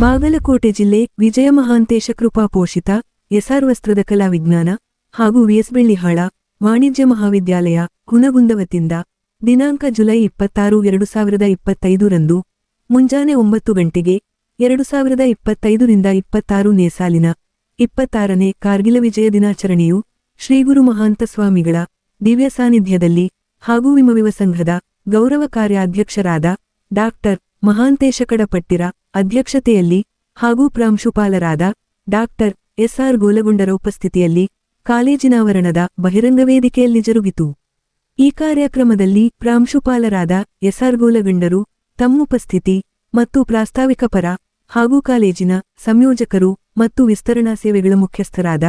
ಬಾಗಲಕೋಟೆ ಜಿಲ್ಲೆ ವಿಜಯ ಮಹಾಂತೇಶ ಕೃಪಾಪೋಷಿತ ಎಸ್ಆರ್ ವಸ್ತ್ರದ ಕಲಾ ವಿಜ್ಞಾನ ಹಾಗೂ ವಿಎಸ್ ಬೆಳ್ಳಿಹಾಳ ವಾಣಿಜ್ಯ ಮಹಾವಿದ್ಯಾಲಯ ಹುನಗುಂದ ವತಿಯಿಂದ ದಿನಾಂಕ ಜುಲೈ 26, 2025 ರಂದು ಮುಂಜಾನೆ 9 ಗಂಟೆಗೆ 2025 ರಿಂದ 26ನೇ ಸಾಲಿನ 26ನೇ ಕಾರ್ಗಿಲ ವಿಜಯ ದಿನಾಚರಣೆಯು ಶ್ರೀಗುರು ಮಹಾಂತ ಸ್ವಾಮಿಗಳ ದಿವ್ಯ ಸಾನ್ನಿಧ್ಯದಲ್ಲಿ ಹಾಗೂ ವಿಮವಿವ ಸಂಘದ ಗೌರವ ಕಾರ್ಯಾಧ್ಯಕ್ಷರಾದ ಡಾಕ್ಟರ್ ಮಹಾಂತೇಶ ಕಡಪಟ್ಟಿರ ಅಧ್ಯಕ್ಷತೆಯಲ್ಲಿ ಹಾಗೂ ಪ್ರಾಂಶುಪಾಲರಾದ ಡಾಕ್ಟರ್ ಎಸ್ಆರ್ ಗೋಲಗುಂಡರ ಉಪಸ್ಥಿತಿಯಲ್ಲಿ ಕಾಲೇಜಿನ ಆವರಣದ ಬಹಿರಂಗ ವೇದಿಕೆಯಲ್ಲಿ ಜರುಗಿತು. ಈ ಕಾರ್ಯಕ್ರಮದಲ್ಲಿ ಪ್ರಾಂಶುಪಾಲರಾದ ಎಸ್ಆರ್ ಗೋಲಗುಂಡರು ತಮ್ಮುಪಸ್ಥಿತಿ ಮತ್ತು ಪ್ರಾಸ್ತಾವಿಕ ಪರ ಹಾಗೂ ಕಾಲೇಜಿನ ಸಂಯೋಜಕರು ಮತ್ತು ವಿಸ್ತರಣಾ ಸೇವೆಗಳ ಮುಖ್ಯಸ್ಥರಾದ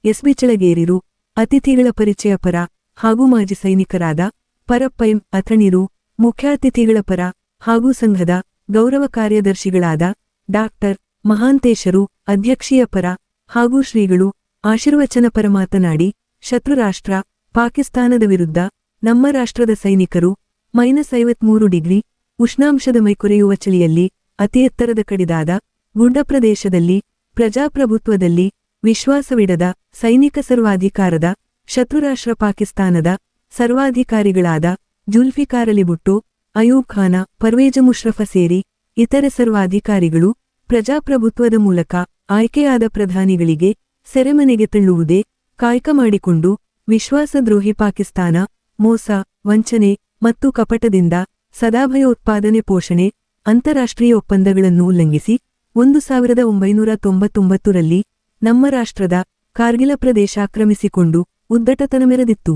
ಎಸ್ಬಿ ಚಳಗೇರಿರು ಅತಿಥಿಗಳ ಪರಿಚಯ ಪರ ಹಾಗೂ ಮಾಜಿ ಸೈನಿಕರಾದ ಪರಪ್ಪೈಂ ಅಥಣಿರು ಮುಖ್ಯಾತಿಥಿಗಳ ಪರ ಹಾಗೂ ಸಂಘದ ಗೌರವ ಕಾರ್ಯದರ್ಶಿಗಳಾದ ಡಾಕ್ಟರ್ ಮಹಾಂತೇಶರು ಅಧ್ಯಕ್ಷೀಯ ಪರ ಹಾಗೂ ಶ್ರೀಗಳು ಆಶೀರ್ವಚನ ಪರ ಮಾತನಾಡಿ ಶತ್ರುರಾಷ್ಟ್ರ ಪಾಕಿಸ್ತಾನದ ವಿರುದ್ಧ ನಮ್ಮ ರಾಷ್ಟ್ರದ ಸೈನಿಕರು -53 ಡಿಗ್ರಿ ಉಷ್ಣಾಂಶದ ಮೈಕೊರೆಯುವ ಚಳಿಯಲ್ಲಿ ಅತಿ ಎತ್ತರದ ಕಡಿದಾದ ಗುಡ್ಡ ಪ್ರದೇಶದಲ್ಲಿ ಪ್ರಜಾಪ್ರಭುತ್ವದಲ್ಲಿ ವಿಶ್ವಾಸವಿಡದ ಸೈನಿಕ ಸರ್ವಾಧಿಕಾರದ ಶತ್ರುರಾಷ್ಟ್ರ ಪಾಕಿಸ್ತಾನದ ಸರ್ವಾಧಿಕಾರಿಗಳಾದ ಜುಲ್ಫಿಕಾರ್ ಅಲಿ ಭುಟ್ಟೋ, ಅಯೂಬ್ ಖಾನ, ಪರ್ವೇಜ ಮುಷರಫ ಸೇರಿ ಇತರೆ ಸರ್ವಾಧಿಕಾರಿಗಳು ಪ್ರಜಾಪ್ರಭುತ್ವದ ಮೂಲಕ ಆಯ್ಕೆಯಾದ ಪ್ರಧಾನಿಗಳಿಗೆ ಸೆರೆಮನೆಗೆ ತಳ್ಳುವುದೇ ಕಾಯಕ ಮಾಡಿಕೊಂಡು ವಿಶ್ವಾಸದ್ರೋಹಿ ಪಾಕಿಸ್ತಾನ ಮೋಸ, ವಂಚನೆ ಮತ್ತು ಕಪಟದಿಂದ ಸದಾ ಭಯೋತ್ಪಾದನೆ ಪೋಷಣೆ ಅಂತಾರಾಷ್ಟ್ರೀಯ ಒಪ್ಪಂದಗಳನ್ನು ಉಲ್ಲಂಘಿಸಿ 1999 ರಲ್ಲಿ ನಮ್ಮ ರಾಷ್ಟ್ರದ ಕಾರ್ಗಿಲ ಪ್ರದೇಶ ಆಕ್ರಮಿಸಿಕೊಂಡು ಉದ್ದಟತನ ಮೆರೆದಿತ್ತು.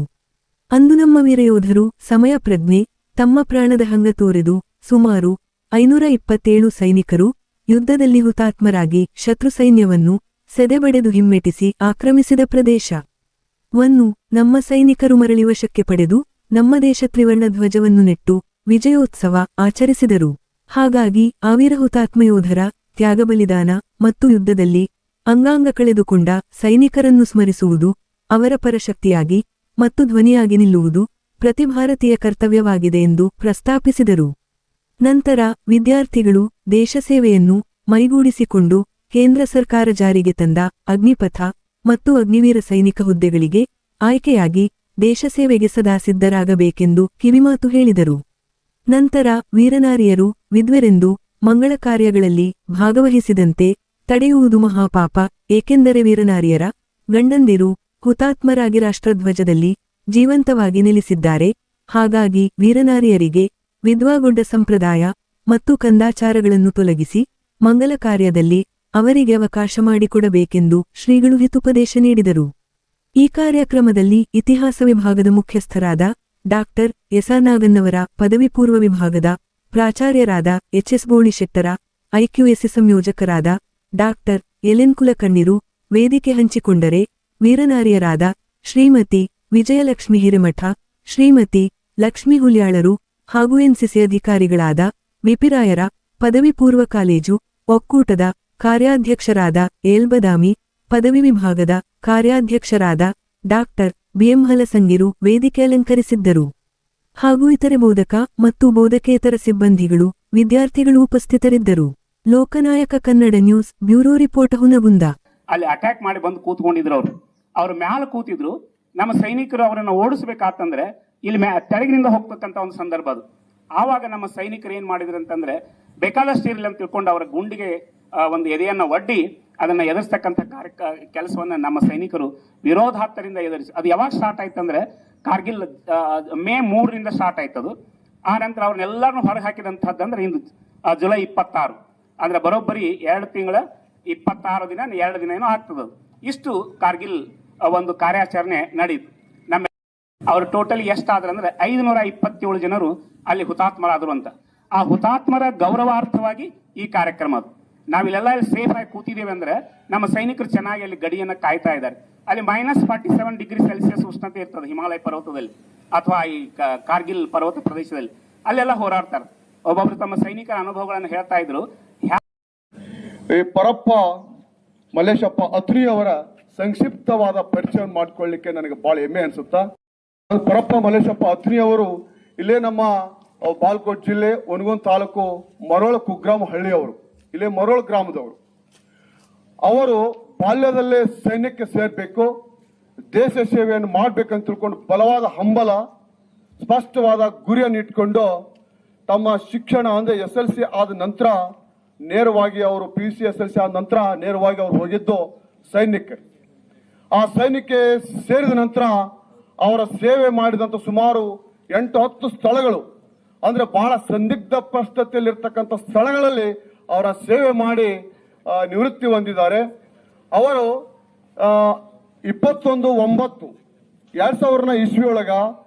ಅಂದು ನಮ್ಮ ವೀರಯೋಧರು ಸಮಯ ಪ್ರಜ್ಞೆ ತಮ್ಮ ಪ್ರಾಣದ ಹಂಗ ತೋರೆದು ಸುಮಾರು 527 ಸೈನಿಕರು ಯುದ್ಧದಲ್ಲಿ ಹುತಾತ್ಮರಾಗಿ ಶತ್ರು ಸೈನ್ಯವನ್ನು ಸೆದೆಬಡೆದು ಹಿಮ್ಮೆಟ್ಟಿಸಿ ಆಕ್ರಮಿಸಿದ ಪ್ರದೇಶವನ್ನು ನಮ್ಮ ಸೈನಿಕರು ಮರಳಿ ವಶಕ್ಕೆ ಪಡೆದು ನಮ್ಮ ದೇಶ ತ್ರಿವರ್ಣ ಧ್ವಜವನ್ನು ನೆಟ್ಟು ವಿಜಯೋತ್ಸವ ಆಚರಿಸಿದರು. ಹಾಗಾಗಿ ಆ ವೀರ ಹುತಾತ್ಮ ಯೋಧರ ತ್ಯಾಗ ಬಲಿದಾನ ಮತ್ತು ಯುದ್ಧದಲ್ಲಿ ಅಂಗಾಂಗ ಕಳೆದುಕೊಂಡ ಸೈನಿಕರನ್ನು ಸ್ಮರಿಸುವುದು ಅವರ ಪರಶಕ್ತಿಯಾಗಿ ಮತ್ತು ಧ್ವನಿಯಾಗಿ ನಿಲ್ಲುವುದು ಪ್ರತಿ ಭಾರತೀಯ ಕರ್ತವ್ಯವಾಗಿದೆ ಎಂದು ಪ್ರಸ್ತಾಪಿಸಿದರು. ನಂತರ ವಿದ್ಯಾರ್ಥಿಗಳು ದೇಶಸೇವೆಯನ್ನು ಮೈಗೂಡಿಸಿಕೊಂಡು ಕೇಂದ್ರ ಸರ್ಕಾರ ಜಾರಿಗೆ ತಂದ ಅಗ್ನಿಪಥ ಮತ್ತು ಅಗ್ನಿವೀರ ಸೈನಿಕ ಹುದ್ದೆಗಳಿಗೆ ಆಯ್ಕೆಯಾಗಿ ದೇಶಸೇವೆಗೆ ಸದಾ ಸಿದ್ಧರಾಗಬೇಕೆಂದು ಕಿವಿಮಾತು ಹೇಳಿದರು. ನಂತರ ವೀರನಾರಿಯರು ವಿದ್ವರೆಂದು ಮಂಗಳ ಕಾರ್ಯಗಳಲ್ಲಿ ಭಾಗವಹಿಸಿದಂತೆ ತಡೆಯುವುದು ಮಹಾಪಾಪ, ಏಕೆಂದರೆ ವೀರನಾರಿಯರ ಗಂಡಂದಿರು ಹುತಾತ್ಮರಾಗಿ ರಾಷ್ಟ್ರಧ್ವಜದಲ್ಲಿ ಜೀವಂತವಾಗಿ ನೆಲೆಸಿದ್ದಾರೆ. ಹಾಗಾಗಿ ವೀರನಾರಿಯರಿಗೆ ವಿದ್ವಾಗೊಡ್ಡ ಸಂಪ್ರದಾಯ ಮತ್ತು ಕಂದಾಚಾರಗಳನ್ನು ತೊಲಗಿಸಿ ಮಂಗಲ ಕಾರ್ಯದಲ್ಲಿ ಅವರಿಗೆ ಅವಕಾಶ ಮಾಡಿಕೊಡಬೇಕೆಂದು ಶ್ರೀಗಳು ಹಿತುಪದೇಶ ನೀಡಿದರು. ಈ ಕಾರ್ಯಕ್ರಮದಲ್ಲಿ ಇತಿಹಾಸ ವಿಭಾಗದ ಮುಖ್ಯಸ್ಥರಾದ ಡಾಕ್ಟರ್ ಎಸ್ಆರ್ ನಾಗನ್ನವರ ಪದವಿ ಪೂರ್ವ ವಿಭಾಗದ ಪ್ರಾಚಾರ್ಯರಾದ ಎಚ್ಎಸ್ ಬೋಳಿಶೆಟ್ಟರ ಐಕ್ಯೂಎಸ್ಸಿ ಸಂಯೋಜಕರಾದ ಡಾಕ್ಟರ್ ಎಲೆನ್ ಕುಲಕರ್ಣಿರು ವೇದಿಕೆ ಹಂಚಿಕೊಂಡರೆ ವೀರನಾರಿಯರಾದ ಶ್ರೀಮತಿ ವಿಜಯಲಕ್ಷ್ಮಿ ಹಿರೇಮಠ, ಶ್ರೀಮತಿ ಲಕ್ಷ್ಮೀ ಹುಲ್ಯಾಳರು ಹಾಗೂ ಎನ್ಸಿಸಿ ಅಧಿಕಾರಿಗಳಾದ ವಿಪಿರಾಯರ ಪದವಿ ಪೂರ್ವ ಕಾಲೇಜು ಒಕ್ಕೂಟದ ಕಾರ್ಯಾಧ್ಯಕ್ಷರಾದ ಏಲ್ಬದಾಮಿ, ಪದವಿ ವಿಭಾಗದ ಕಾರ್ಯಾಧ್ಯಕ್ಷರಾದ ಡಾಕ್ಟರ್ ಬಿಎಂ ಹಲಸಂಗಿರು ವೇದಿಕೆ ಅಲಂಕರಿಸಿದ್ದರು. ಹಾಗೂ ಇತರೆ ಬೋಧಕ ಮತ್ತು ಬೋಧಕೇತರ ಸಿಬ್ಬಂದಿಗಳು ವಿದ್ಯಾರ್ಥಿಗಳು ಉಪಸ್ಥಿತರಿದ್ದರು. Loknayak Kannada news bureau report Hunagunda. ಅಲ್ಲಿ ಅಟ್ಯಾಕ್ ಮಾಡಿ ಬಂದು ಕೂತ್ಕೊಂಡಿದ್ರು. ಅವ್ರ ಮ್ಯಾಲ ಕೂತಿದ್ರು. ನಮ್ಮ ಸೈನಿಕರು ಅವರನ್ನು ಓಡಿಸ್ಬೇಕಾತಂದ್ರೆ ಇಲ್ಲಿ ತೆಳಗಿನಿಂದ ಹೋಗ್ತಕ್ಕಂಥ ಒಂದು ಸಂದರ್ಭ ಅದು. ಆವಾಗ ನಮ್ಮ ಸೈನಿಕರು ಏನ್ ಮಾಡಿದ್ರು ಅಂತಂದ್ರೆ ಬೇಕಾದಷ್ಟು ಇರಲಿ ಅಂತ ತಿಳ್ಕೊಂಡು ಅವರ ಗುಂಡಿಗೆ ಒಂದು ಎದೆಯನ್ನ ಒಡ್ಡಿ ಅದನ್ನ ಎದುರಿಸ್ತಕ್ಕಂಥ ಕೆಲಸವನ್ನ ನಮ್ಮ ಸೈನಿಕರು ವಿರೋಧಾತ್ತರಿಂದ ಎದುರಿಸಿ. ಅದು ಯಾವಾಗ ಸ್ಟಾರ್ಟ್ ಆಯ್ತಂದ್ರೆ ಕಾರ್ಗಿಲ್ ಮೇ 3ರಿಂದ ಸ್ಟಾರ್ಟ್ ಆಯ್ತದು. ಆ ನಂತರ ಅವ್ರನ್ನೆಲ್ಲರನ್ನು ಹೊರಗೆ ಹಾಕಿದಂತಹದ್ದಂದ್ರೆ ಇಂದು ಜುಲೈ 26 ಅಂದ್ರೆ ಬರೋಬ್ಬರಿ 2 ತಿಂಗಳ 26 ದಿನ 2 ದಿನ ಏನೋ ಆಗ್ತದ. ಇಷ್ಟು ಕಾರ್ಗಿಲ್ ಒಂದು ಕಾರ್ಯಾಚರಣೆ ನಡೆಯಿತು. ನಮ್ಮ ಅವರು ಟೋಟಲ್ ಎಷ್ಟಾದ್ರೆ ಅಂದ್ರೆ 527 ಜನರು ಅಲ್ಲಿ ಹುತಾತ್ಮರಾದರು ಅಂತ. ಆ ಹುತಾತ್ಮರ ಗೌರವಾರ್ಥವಾಗಿ ಈ ಕಾರ್ಯಕ್ರಮ ಅದು. ನಾವಿಲ್ಲೆಲ್ಲ ಸೇಫ್ ಆಗಿ ಕೂತಿದ್ದೇವೆ ಅಂದ್ರೆ ನಮ್ಮ ಸೈನಿಕರು ಚೆನ್ನಾಗಿ ಅಲ್ಲಿ ಗಡಿಯನ್ನ ಕಾಯ್ತಾ ಇದ್ದಾರೆ. ಅಲ್ಲಿ -47 ಡಿಗ್ರಿ ಸೆಲ್ಸಿಯಸ್ ಉಷ್ಣತೆ ಇರ್ತದೆ ಹಿಮಾಲಯ ಪರ್ವತದಲ್ಲಿ ಅಥವಾ ಈ ಕಾರ್ಗಿಲ್ ಪರ್ವತ ಪ್ರದೇಶದಲ್ಲಿ. ಅಲ್ಲೆಲ್ಲ ಹೋರಾಡ್ತಾರೆ. ಒಬ್ಬೊಬ್ರು ತಮ್ಮ ಸೈನಿಕರ ಅನುಭವಗಳನ್ನು ಹೇಳ್ತಾ ಇದ್ರು. ಪರಪ್ಪ ಮಲ್ಲೇಶಪ್ಪ ಅಥ್ರಿ ಅವರ ಸಂಕ್ಷಿಪ್ತವಾದ ಪರಿಚಯ ಮಾಡಿಕೊಳ್ಳಿಕ್ಕೆ ನನಗೆ ಬಹಳ ಹೆಮ್ಮೆ ಅನ್ಸುತ್ತಾ. ಪರಪ್ಪ ಮಲ್ಲೇಶಪ್ಪ ಅಥ್ರಿ ಅವರು ಇಲ್ಲೇ ನಮ್ಮ ಬಾಲ್ಕೋಟ್ ಜಿಲ್ಲೆ ಒನಗೊಂದ್ ತಾಲೂಕು ಮರೋಳ ಕುಗ್ರಾಮ ಹಳ್ಳಿ ಅವರು. ಇಲ್ಲಿ ಮರೋಳ್ ಗ್ರಾಮದವರು. ಅವರು ಬಾಲ್ಯದಲ್ಲೇ ಸೈನ್ಯಕ್ಕೆ ಸೇರಬೇಕು, ದೇಶ ಸೇವೆಯನ್ನು ಮಾಡಬೇಕಂತ ತಿಳ್ಕೊಂಡು ಬಲವಾದ ಹಂಬಲ, ಸ್ಪಷ್ಟವಾದ ಗುರಿಯನ್ನು ಇಟ್ಕೊಂಡು ತಮ್ಮ ಶಿಕ್ಷಣ ಅಂದ್ರೆ SLC ಆದ ನಂತರ ನೇರವಾಗಿ ಅವರು PUC SLC ಆದ ನಂತರ ನೇರವಾಗಿ ಅವರು ಹೋಗಿದ್ದು ಸೈನ್ಯಕ್ಕೆ. ಆ ಸೈನ್ಯಕ್ಕೆ ಸೇರಿದ ನಂತರ ಅವರ ಸೇವೆ ಮಾಡಿದಂತ ಸುಮಾರು 8-10 ಸ್ಥಳಗಳು ಅಂದ್ರೆ ಬಹಳ ಸಂದಿಗ್ಧ ಪರಿಸ್ಥಿತಿಯಲ್ಲಿರ್ತಕ್ಕಂಥ ಸ್ಥಳಗಳಲ್ಲಿ ಅವರ ಸೇವೆ ಮಾಡಿ ನಿವೃತ್ತಿ ಹೊಂದಿದ್ದಾರೆ. ಅವರು 21/9/2000 ಇಸ್ವಿಯೊಳಗ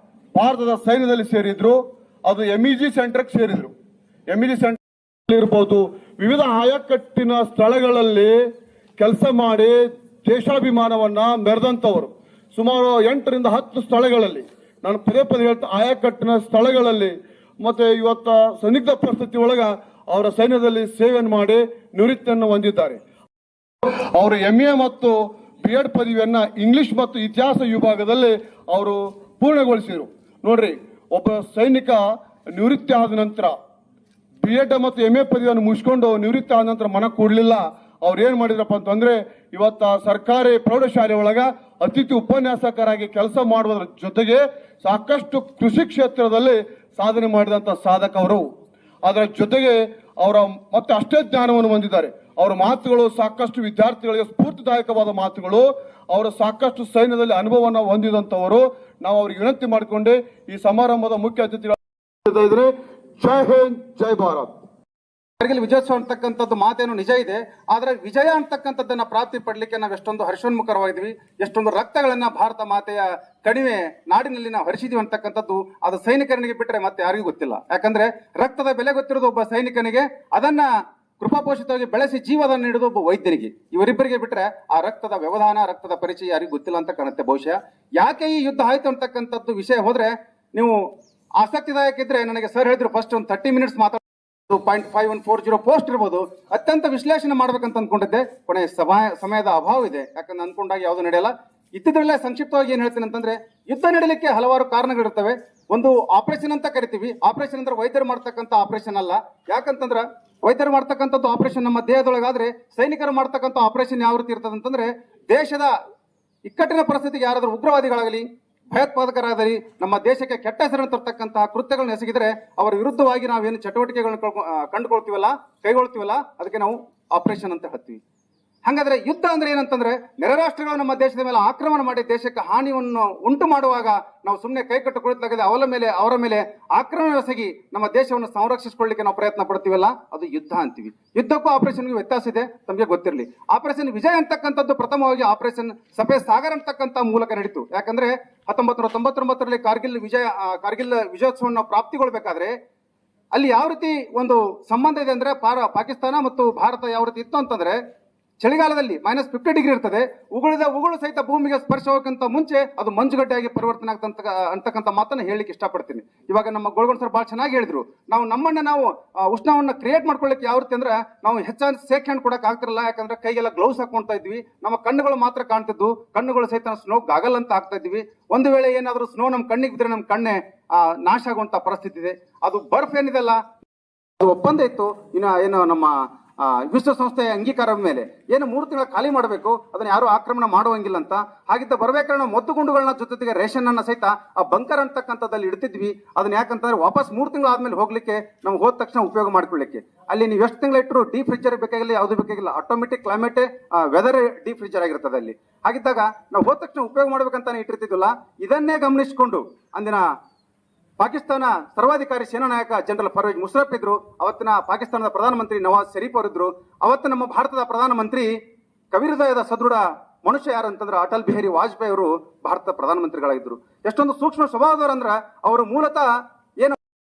ಭಾರತದ ಸೈನ್ಯದಲ್ಲಿ ಸೇರಿದ್ರು. ಅದು MEG ಸೆಂಟರ್ಗೆ ಸೇರಿದ್ರು. MEG ಸೆಂಟರ್ ಇರ್ಬೋದು, ವಿವಿಧ ಆಯಕಟ್ಟಿನ ಸ್ಥಳಗಳಲ್ಲಿ ಕೆಲಸ ಮಾಡಿ ದೇಶಾಭಿಮಾನವನ್ನ ಮೆರೆದಂತವರು. ಸುಮಾರು 8-10 ಸ್ಥಳಗಳಲ್ಲಿ, ನಾನು ಪದೇ ಪದೇ ಹೇಳ್ತಾ ಆಯಕಟ್ಟಿನ ಸ್ಥಳಗಳಲ್ಲಿ ಮತ್ತೆ ಇವತ್ತ ಸಂದಿಗ್ಧ ಪರಿಸ್ಥಿತಿ ಒಳಗ ಅವರ ಸೈನ್ಯದಲ್ಲಿ ಸೇವೆಯನ್ನು ಮಾಡಿ ನಿವೃತ್ತಿಯನ್ನು ಹೊಂದಿದ್ದಾರೆ. ಅವರು MA ಮತ್ತು B.Ed ಪದವಿಯನ್ನ ಇಂಗ್ಲಿಷ್ ಮತ್ತು ಇತಿಹಾಸ ವಿಭಾಗದಲ್ಲಿ ಅವರು ಪೂರ್ಣಗೊಳಿಸಿದರು. ನೋಡ್ರಿ, ಒಬ್ಬ ಸೈನಿಕ ನಿವೃತ್ತಿ ಆದ ನಂತರ B.Ed ಮತ್ತು MA ಪದವಿಯನ್ನು ಮುಗಿಸ್ಕೊಂಡು ನಿವೃತ್ತಿ ಆದ ನಂತರ ಮನ ಕೂಡಲಿಲ್ಲ. ಅವ್ರು ಏನ್ ಮಾಡಿದ್ರಪ್ಪ ಅಂತಂದ್ರೆ ಇವತ್ತ ಸರ್ಕಾರಿ ಪ್ರೌಢಶಾಲೆ ಒಳಗ ಅತಿಥಿ ಉಪನ್ಯಾಸಕರಾಗಿ ಕೆಲಸ ಮಾಡುವುದರ ಜೊತೆಗೆ ಸಾಕಷ್ಟು ಕೃಷಿ ಕ್ಷೇತ್ರದಲ್ಲಿ ಸಾಧನೆ ಮಾಡಿದಂತ ಸಾಧಕ ಅವರು. ಅದರ ಜೊತೆಗೆ ಅವರ ಮತ್ತೆ ಅಷ್ಟೇ ಜ್ಞಾನವನ್ನು ಹೊಂದಿದ್ದಾರೆ. ಅವರ ಮಾತುಗಳು ಸಾಕಷ್ಟು ವಿದ್ಯಾರ್ಥಿಗಳಿಗೆ ಸ್ಫೂರ್ತಿದಾಯಕವಾದ ಮಾತುಗಳು. ಅವರು ಸಾಕಷ್ಟು ಸೈನ್ಯದಲ್ಲಿ ಅನುಭವವನ್ನು ಹೊಂದಿದಂತವರು. ನಾವು ಅವ್ರಿಗೆ ವಿನಂತಿ ಮಾಡಿಕೊಂಡೆ ಈ ಸಮಾರಂಭದ ಮುಖ್ಯ ಅತಿಥಿಗಳು ಜೈ ಹಿಂದ್, ಜೈ ಭಾರತ್. ಕಾರ್ಗಿಲ್ ವಿಜಯೋತ್ಸವ ಅಂತಕ್ಕಂಥದ್ದು ಮಾತೇನು ನಿಜ ಇದೆ, ಆದ್ರೆ ವಿಜಯ ಅಂತಕ್ಕಂಥದ್ದನ್ನ ಪ್ರಾಪ್ತಿ ಪಡ್ಲಿಕ್ಕೆ ನಾವು ಎಷ್ಟೊಂದು ಹರ್ಷೋನ್ಮುಖರವಾಗಿದ್ವಿ, ಎಷ್ಟೊಂದು ರಕ್ತಗಳನ್ನ ಭಾರತ ಮಾತೆಯ ಕಣಿವೆ ನಾಡಿನಲ್ಲಿ ನಾವು ಹರಿಸಿದೀವಿ ಅಂತಕ್ಕಂಥದ್ದು ಅದು ಸೈನಿಕರಿಗೆ ಬಿಟ್ಟರೆ ಮತ್ತೆ ಯಾರಿಗೂ ಗೊತ್ತಿಲ್ಲ. ಯಾಕಂದ್ರೆ ರಕ್ತದ ಬೆಲೆ ಗೊತ್ತಿರೋದು ಒಬ್ಬ ಸೈನಿಕನಿಗೆ, ಅದನ್ನ ಕೃಪಾಪೋಷಿತವಾಗಿ ಬೆಳೆಸಿ ಜೀವನ ನೀಡುವುದು ಒಬ್ಬ ವೈದ್ಯನಿಗೆ. ಇವರಿಬ್ಬರಿಗೆ ಬಿಟ್ಟರೆ ಆ ರಕ್ತದ ವ್ಯವಧಾನ, ರಕ್ತದ ಪರಿಚಯ ಯಾರಿಗೂ ಗೊತ್ತಿಲ್ಲ ಅಂತ ಕಾಣುತ್ತೆ. ಬಹುಶಃ ಯಾಕೆ ಈ ಯುದ್ಧ ಆಯ್ತು ಅಂತಕ್ಕಂಥದ್ದು ವಿಷಯ ಹೋದ್ರೆ ನೀವು ಆಸಕ್ತಿದಾಯಕ ಇದ್ರೆ ನನಗೆ ಸರ್ ಹೇಳಿದ್ರು ಫಸ್ಟ್ ಒಂದು 30 ಮಿನಿಟ್ಸ್ ಮಾತಾಡ 0.5140 ಪೋಸ್ಟ್ ಇರ್ಬೋದು, ಅತ್ಯಂತ ವಿಶ್ಲೇಷಣೆ ಮಾಡ್ಬೇಕಂತ ಅನ್ಕೊಂಡಿದ್ದೆ. ಕೊನೆ ಸಮಯದ ಅಭಾವ ಇದೆ, ಯಾಕಂದ್ರೆ ಅನ್ಕೊಂಡಾಗ ಯಾವುದು ನಡೆಯಲ್ಲ. ಇತ್ತಿದ್ರಲ್ಲೇ ಸಂಕ್ಷಿಪ್ತವಾಗಿ ಏನ್ ಹೇಳ್ತೀನಿ ಅಂತಂದ್ರೆ, ಯುದ್ಧ ನಡೆಯಲಿಕ್ಕೆ ಹಲವಾರು ಕಾರಣಗಳಿರ್ತವೆ. ಒಂದು ಆಪರೇಷನ್ ಅಂತ ಕರಿತೀವಿ. ಆಪರೇಷನ್ ಅಂದ್ರೆ ವೈದ್ಯರು ಮಾಡ್ತಕ್ಕಂಥ ಆಪರೇಷನ್ ಅಲ್ಲ. ಯಾಕಂತಂದ್ರ ವೈದ್ಯರು ಮಾಡ್ತಕ್ಕಂಥದ್ದು ಆಪರೇಷನ್ ನಮ್ಮ ದೇಹದೊಳಗಾದ್ರೆ, ಸೈನಿಕರು ಮಾಡ್ತಕ್ಕಂಥ ಆಪರೇಷನ್ ಯಾವ ರೀತಿ ಇರ್ತದೆ ಅಂತಂದ್ರೆ, ದೇಶದ ಇಕ್ಕಟ್ಟಿನ ಪರಿಸ್ಥಿತಿಗೆ ಯಾರಾದ್ರೂ ಉಗ್ರವಾದಿಗಳಾಗಲಿ ಭಯೋತ್ಪಾದಕರಾಗಲಿ ನಮ್ಮ ದೇಶಕ್ಕೆ ಕೆಟ್ಟ ಹೆಸರನ್ನು ತರ್ತಕ್ಕಂತಹ ಕೃತ್ಯಗಳನ್ನ ಎಸಗಿದ್ರೆ ಅವರ ವಿರುದ್ಧವಾಗಿ ನಾವೇನು ಚಟುವಟಿಕೆಗಳನ್ನು ಕೈಗೊಳ್ತೀವಲ್ಲ ಅದಕ್ಕೆ ನಾವು ಆಪರೇಷನ್ ಅಂತ ಹೇಳ್ತೀವಿ. ಹಾಗಾದ್ರೆ ಯುದ್ಧ ಅಂದ್ರೆ ಏನಂತಂದ್ರೆ, ನೆರೆ ರಾಷ್ಟ್ರಗಳು ನಮ್ಮ ದೇಶದ ಮೇಲೆ ಆಕ್ರಮಣ ಮಾಡಿ ದೇಶಕ್ಕೆ ಹಾನಿಯನ್ನು ಉಂಟು ಮಾಡುವಾಗ ನಾವು ಸುಮ್ಮನೆ ಕೈ ಕಟ್ಟು ಕುಳಿತಲಾಗದೆ ಅವರ ಮೇಲೆ ಆಕ್ರಮಣ ಎಸಗಿ ನಮ್ಮ ದೇಶವನ್ನು ಸಂರಕ್ಷಿಸಿಕೊಳ್ಳಿಕ್ಕೆ ನಾವು ಪ್ರಯತ್ನ ಪಡ್ತೀವಲ್ಲ, ಅದು ಯುದ್ಧ ಅಂತೀವಿ. ಯುದ್ಧಕ್ಕೂ ಆಪರೇಷನ್ಗೂ ವ್ಯತ್ಯಾಸ ಇದೆ, ತಮಗೆ ಗೊತ್ತಿರಲಿ. ಆಪರೇಷನ್ ವಿಜಯ್ ಅಂತಕ್ಕಂಥದ್ದು ಪ್ರಥಮವಾಗಿ ಆಪರೇಷನ್ ಸಫೇದ್ ಸಾಗರ್ ಅಂತಕ್ಕಂಥ ಮೂಲಕ ನಡೀತು. ಯಾಕಂದ್ರೆ 1999ರಲ್ಲಿ ಕಾರ್ಗಿಲ್ ವಿಜಯೋತ್ಸವವನ್ನು ಪ್ರಾಪ್ತಿಗೊಳ್ಬೇಕಾದ್ರೆ ಅಲ್ಲಿ ಯಾವ ರೀತಿ ಒಂದು ಸಂಬಂಧ ಇದೆ ಅಂದ್ರೆ, ಪಾಕಿಸ್ತಾನ ಮತ್ತು ಭಾರತ ಯಾವ ರೀತಿ ಇತ್ತು ಅಂತಂದ್ರೆ, ಚಳಿಗಾಲದಲ್ಲಿ -50 ಡಿಗ್ರಿ ಇರ್ತದೆ. ಉಗುಳು ಸಹಿತ ಭೂಮಿಗೆ ಸ್ಪರ್ಶೋಗಕ್ಕಿಂತ ಮುಂಚೆ ಅದು ಮಂಜುಗಡ್ಡೆಯಾಗಿ ಪರಿವರ್ತನೆ ಅಂತಕ್ಕಂಥ ಮಾತನ್ನ ಹೇಳಿಕ್ಕೆ ಇಷ್ಟಪಡ್ತೀನಿ. ಇವಾಗ ನಮ್ಮ ಗೋಳ್ಗೊಂಡ್ ಸರ್ ಬಹಳ ಚೆನ್ನಾಗಿ ಹೇಳಿದ್ರು, ನಾವು ಉಷ್ಣವನ್ನ ಕ್ರಿಯೇಟ್ ಮಾಡ್ಕೊಳ್ಳಿಕ್ಕೆ ಯಾವ ರೀತಿ ಅಂದ್ರೆ, ನಾವು ಹೆಚ್ಚಾಗಿ ಸೇಕ್ ಹ್ಯಾಂಡ್ ಕೊಡಕ್ ಆಗ್ತಿರಲ್ಲ. ಯಾಕಂದ್ರೆ ಕೈಗೆಲ್ಲ ಗ್ಲೌಸ್ ಹಾಕೊಂತ ಇದ್ವಿ, ನಮ್ಮ ಕಣ್ಣುಗಳು ಮಾತ್ರ ಕಾಣ್ತಿದ್ವು. ಕಣ್ಣುಗಳು ಸಹಿತ ಸ್ನೋ ಗಾಗಲ್ ಅಂತ ಹಾಕ್ತಾ ಇದ್ವಿ. ಒಂದು ವೇಳೆ ಏನಾದ್ರೂ ಸ್ನೋ ನಮ್ಮ ಕಣ್ಣಿಗೆ ಬಿದ್ರೆ ನಮ್ಮ ಕಣ್ಣೆ ನಾಶ ಆಗುವಂತ ಪರಿಸ್ಥಿತಿ ಇದೆ. ಅದು ಬರ್ಫ್ ಏನಿದೆಲ್ಲ ಅದು ಒಪ್ಪಂದ ಇತ್ತು. ಏನು ನಮ್ಮ ವಿಶ್ವಸಂಸ್ಥೆಯ ಅಂಗೀಕಾರದ ಮೇಲೆ ಏನು 3 ತಿಂಗಳ ಖಾಲಿ ಮಾಡಬೇಕು, ಅದನ್ನ ಯಾರು ಆಕ್ರಮಣ ಮಾಡುವಂಗಿಲ್ಲ ಅಂತ. ಹಾಗಿದ್ದ ಬರಬೇಕಾದ್ರೆ ಮದ್ದುಗುಂಡುಗಳನ್ನ ಜೊತೆಗೆ ರೇಷನ್ ಅನ್ನ ಸಹಿತ ಆ ಬಂಕರ್ ಅಂತಕ್ಕಂಥದ್ದಲ್ಲಿ ಇಡ್ತಿದ್ವಿ. ಅದನ್ನ ಯಾಕಂತಂದ್ರೆ ವಾಪಸ್ 3 ತಿಂಗಳು ಆದ್ಮೇಲೆ ಹೋಗ್ಲಿಕ್ಕೆ, ನಮ್ಗೆ ಹೋದ ತಕ್ಷಣ ಉಪಯೋಗ ಮಾಡ್ಕೊಳ್ಳಿಕ್ಕೆ. ಅಲ್ಲಿ ನೀವು ಎಷ್ಟು ತಿಂಗಳು ಇಟ್ಟರು ಡೀಪ್ ಫ್ರಿಜರ್ ಬೇಕಾಗಿಲ್ಲ, ಯಾವುದು ಬೇಕಾಗಿಲ್ಲ, automatic climate weather deep freezer ಆಗಿರ್ತದೆ ಅಲ್ಲಿ. ಹಾಗಿದ್ದಾಗ ನಾವು ಹೋದ ತಕ್ಷಣ ಉಪಯೋಗ ಮಾಡ್ಬೇಕಂತಾನೆ ಇಟ್ಟಿರ್ತಿದ್ವಲ್ಲ. ಇದನ್ನೇ ಗಮನಿಸಿಕೊಂಡು ಅಂದಿನ ಪಾಕಿಸ್ತಾನ ಸರ್ವಾಧಿಕಾರಿ ಸೇನಾ ನಾಯಕ ಜನರಲ್ ಪರ್ವೇಜ್ ಮುಷರಫ್ ಇದ್ರು. ಅವತ್ತಿನ ಪಾಕಿಸ್ತಾನದ ಪ್ರಧಾನಮಂತ್ರಿ ನವಾಜ್ ಶರೀಫ್ ಅವರಿದ್ರು. ಅವತ್ತು ನಮ್ಮ ಭಾರತದ ಪ್ರಧಾನಮಂತ್ರಿ ಕವಿಹೃದಯದ ಸದೃಢ ಮನುಷ್ಯ ಯಾರಂತಂದ್ರೆ ಅಟಲ್ ಬಿಹಾರಿ ವಾಜಪೇಯಿ ಅವರು ಭಾರತದ ಪ್ರಧಾನಮಂತ್ರಿಗಳಾಗಿದ್ರು. ಎಷ್ಟೊಂದು ಸೂಕ್ಷ್ಮ ಸ್ವಭಾವದವರಂದ್ರ ಅವರು ಮೂಲತಃ ಏನು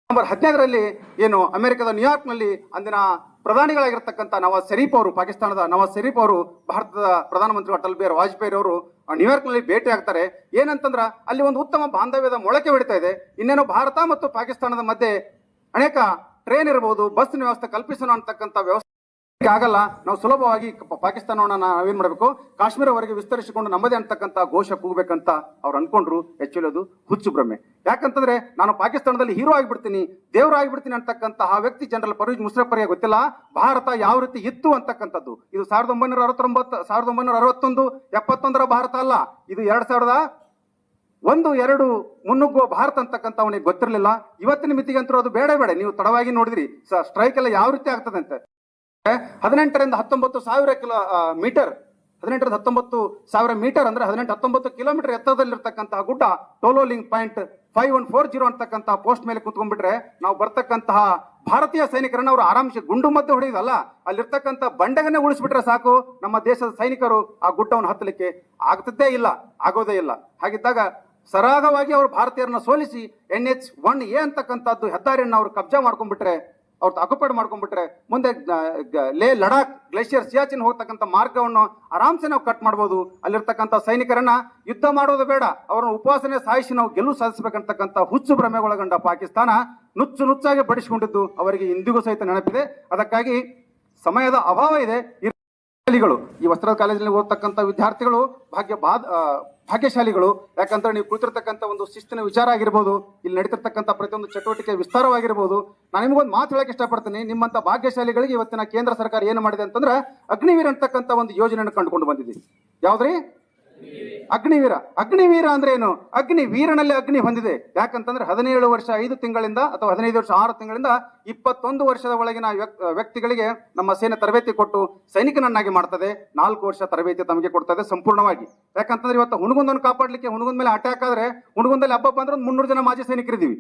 ನವೆಂಬರ್ 15ರಲ್ಲಿ ಏನು ಅಮೆರಿಕದ ನ್ಯೂಯಾರ್ಕ್ ನಲ್ಲಿ ಅಂದಿನ ಪ್ರಧಾನಿಗಳಾಗಿರ್ತಕ್ಕಂಥ ನವಾಜ್ ಶರೀಫ್ ಅವರು, ಪಾಕಿಸ್ತಾನದ ನವಾಜ್ ಶರೀಫ್ ಅವರು ಭಾರತದ ಪ್ರಧಾನಮಂತ್ರಿ ಅಟಲ್ ಬಿಹಾರಿ ವಾಜಪೇಯಿ ಅವರು ನ್ಯೂಯಾರ್ಕ್ ನಲ್ಲಿ ಭೇಟಿ ಆಗ್ತಾರೆ. ಏನಂತಂದ್ರ ಅಲ್ಲಿ ಒಂದು ಉತ್ತಮ ಬಾಂಧವ್ಯದ ಮೊಳಕೆ ಹೊಡಿತಾ ಇದೆ. ಇನ್ನೇನು ಭಾರತ ಮತ್ತು ಪಾಕಿಸ್ತಾನದ ಮಧ್ಯೆ ಅನೇಕ ಟ್ರೈನ್ ಇರಬಹುದು, ಬಸ್ ವ್ಯವಸ್ಥೆ ಕಲ್ಪಿಸೋಣ ಅಂತಕ್ಕಂಥ ವ್ಯವಸ್ಥೆ ಆಗಲ್ಲ. ನಾವು ಸುಲಭವಾಗಿ ಪಾಕಿಸ್ತಾನವನ್ನ ನಾವೇನ್ ಮಾಡಬೇಕು, ಕಾಶ್ಮೀರವರೆಗೆ ವಿಸ್ತರಿಸಿಕೊಂಡು ನಮ್ಮದೇ ಅಂತಕ್ಕಂಥ ಘೋಷ ಕೂಗಬೇಕಂತ ಅವ್ರು ಅನ್ಕೊಂಡ್ರು. ಆಕ್ಚುಲಿ ಅದು ಹುಚ್ಚು ಭ್ರಮೆ. ಯಾಕಂತಂದ್ರೆ ನಾನು ಪಾಕಿಸ್ತಾನದಲ್ಲಿ ಹೀರೋ ಆಗಿಬಿಡ್ತೀನಿ, ದೇವರು ಆಗಿಬಿಡ್ತೀನಿ ಅಂತಕ್ಕಂತಹ ವ್ಯಕ್ತಿ ಜನರಲ್ ಪರ್ವೇಜ್ ಮುಷರಫ್ ಅವರಿಗೆ ಗೊತ್ತಿಲ್ಲ ಭಾರತ ಯಾವ ರೀತಿ ಇತ್ತು ಅಂತಕ್ಕಂಥದ್ದು. ಇದು 1969, 1961, 71 ಭಾರತ ಅಲ್ಲ, ಇದು 2001-2 ಮುನ್ನುಗ್ಗುವ ಭಾರತ ಅಂತಕ್ಕಂಥ ಅವನಿಗೆ ಗೊತ್ತಿರಲಿಲ್ಲ. ಇವತ್ತಿನ ಮಿತಿಗೆ ಅಂತೂ ಅದು ಬೇಡ. ನೀವು ತಡವಾಗಿ ನೋಡಿದ್ರಿ ಸ್ಟ್ರೈಕ್ ಎಲ್ಲ ಯಾವ ರೀತಿ ಆಗ್ತದೆ ಅಂತ. 18ರಿಂದ 19,000 ಮೀಟರ್, 18ರಿಂದ 19,000 ಮೀಟರ್ ಅಂದ್ರೆ 18-19 ಕಿಲೋಮೀಟರ್ ಎತ್ತರದಲ್ಲಿರ್ತಕ್ಕಂತಹ ಗುಡ್ಡ ಟೋಲೋಲಿಂಗ್ ಪಾಯಿಂಟ್ 5140 ಅಂತಕ್ಕಂತಹ ಪೋಸ್ಟ್ ಮೇಲೆ ಕುತ್ಕೊಂಡ್ಬಿಟ್ರೆ ನಾವು ಬರ್ತಕ್ಕಂತಹ ಭಾರತೀಯ ಸೈನಿಕರನ್ನ ಅವರು ಆರಾಮ್ಸೆ ಗುಂಡು ಮದ್ದು ಹೊಡೆಯುದಲ್ಲ, ಅಲ್ಲಿರ್ತಕ್ಕಂಥ ಬಂಡೆಗನ್ನೇ ಉಳಿಸ್ಬಿಟ್ರೆ ಸಾಕು, ನಮ್ಮ ದೇಶದ ಸೈನಿಕರು ಆ ಗುಡ್ಡವನ್ನು ಹತ್ತಲಿಕ್ಕೆ ಆಗೋದೇ ಇಲ್ಲ. ಹಾಗಿದ್ದಾಗ ಸರಾಗವಾಗಿ ಅವರು ಭಾರತೀಯರನ್ನ ಸೋಲಿಸಿ NH-1A ಅಂತಕ್ಕಂಥದ್ದು ಹೆದ್ದಾರಿಯನ್ನು ಅವರು ಕಬ್ಜಾ ಮಾಡ್ಕೊಂಡ್ಬಿಟ್ರೆ, ಅವ್ರು ಅಕ್ಯುಪೈಡ್ ಮಾಡ್ಕೊಂಡ್ಬಿಟ್ರೆ, ಮುಂದೆ ಲೇ ಲಡಾಖ್ ಗ್ಲೇಷಿಯರ್ ಸಿಯಾಚಿನ್ ಹೋಗ್ತಕ್ಕಂಥ ಮಾರ್ಗವನ್ನು ಆರಾಮ್ಸೆ ನಾವು ಕಟ್ ಮಾಡ್ಬೋದು. ಅಲ್ಲಿರ್ತಕ್ಕಂಥ ಸೈನಿಕರನ್ನ ಯುದ್ಧ ಮಾಡೋದು ಬೇಡ, ಅವರನ್ನು ಉಪವಾಸನೆ ಸಾಯಿಸಿ ನಾವು ಗೆಲುವು ಸಾಧಿಸಬೇಕಂತಕ್ಕಂಥ ಹುಚ್ಚು ಭ್ರಮೆಗೊಳಗೊಂಡ ಪಾಕಿಸ್ತಾನ ನುಚ್ಚಾಗಿ ಬಡಿಸಿಕೊಂಡಿದ್ದು ಅವರಿಗೆ ಇಂದಿಗೂ ಸಹಿತ ನೆನಪಿದೆ. ಅದಕ್ಕಾಗಿ ಸಮಯದ ಅಭಾವ ಇದೆ. ಈ ವಸ್ತ್ರದ ಕಾಲೇಜಿನಲ್ಲಿ ಓದ್ತಕ್ಕಂಥ ವಿದ್ಯಾರ್ಥಿಗಳು ಭಾಗ್ಯಶಾಲಿಗಳು. ಯಾಕಂದ್ರೆ ನೀವು ಕುಳಿತಿರ್ತಕ್ಕಂಥ ಒಂದು ಶಿಸ್ತಿನ ವಿಚಾರ ಆಗಿರ್ಬೋದು, ಇಲ್ಲಿ ನಡೀತಿರ್ತಕ್ಕಂಥ ಪ್ರತಿಯೊಂದು ಚಟುವಟಿಕೆ ವಿಸ್ತಾರವಾಗಿರ್ಬೋದು. ನಾನು ನಿಮಗೊಂದು ಮಾತು ಹೇಳಕ್ಕೆ ಇಷ್ಟಪಡ್ತೀನಿ. ನಿಮ್ಮಂತ ಭಾಗ್ಯಶಾಲಿಗಳಿಗೆ ಇವತ್ತಿನ ಕೇಂದ್ರ ಸರ್ಕಾರ ಏನು ಮಾಡಿದೆ ಅಂತಂದ್ರೆ ಅಗ್ನಿವೀರ ಅಂತಕ್ಕಂಥ ಒಂದು ಯೋಜನೆಯನ್ನು ಕಂಡುಕೊಂಡು ಬಂದಿದೆ. ಯಾವ್ದ್ರಿ? ಅಗ್ನಿವೀರ ಅಂದ್ರೆ ಏನು? ಅಗ್ನಿವೀರನಲ್ಲಿ ಅಗ್ನಿ ಹೊಂದಿದೆ. ಯಾಕಂತಂದ್ರೆ 17 ವರ್ಷ 5 ತಿಂಗಳಿಂದ ಅಥವಾ 15 ವರ್ಷ 6 ತಿಂಗಳಿಂದ 21 ವರ್ಷದ ಒಳಗಿನ ವ್ಯಕ್ತಿಗಳಿಗೆ ನಮ್ಮ ಸೇನೆ ತರಬೇತಿ ಕೊಟ್ಟು ಸೈನಿಕನನ್ನಾಗಿ ಮಾಡ್ತದೆ. 4 ವರ್ಷ ತರಬೇತಿ ತಮಗೆ ಕೊಡ್ತದೆ ಸಂಪೂರ್ಣವಾಗಿ. ಯಾಕಂತಂದ್ರೆ ಇವತ್ತು ಹುಣಗುಂದನ್ನು ಕಾಪಾಡಲಿಕ್ಕೆ ಹುಣಗುಂದ ಮೇಲೆ ಅಟ್ಯಾಕ್ ಆದ್ರೆ ಹುಣಗುಂದಲ್ಲಿ ಹಬ್ಬ ಬಂದ್ರೆ 300 ಜನ ಮಾಜಿ ಸೈನಿಕರಿದ್ದೀವಿ.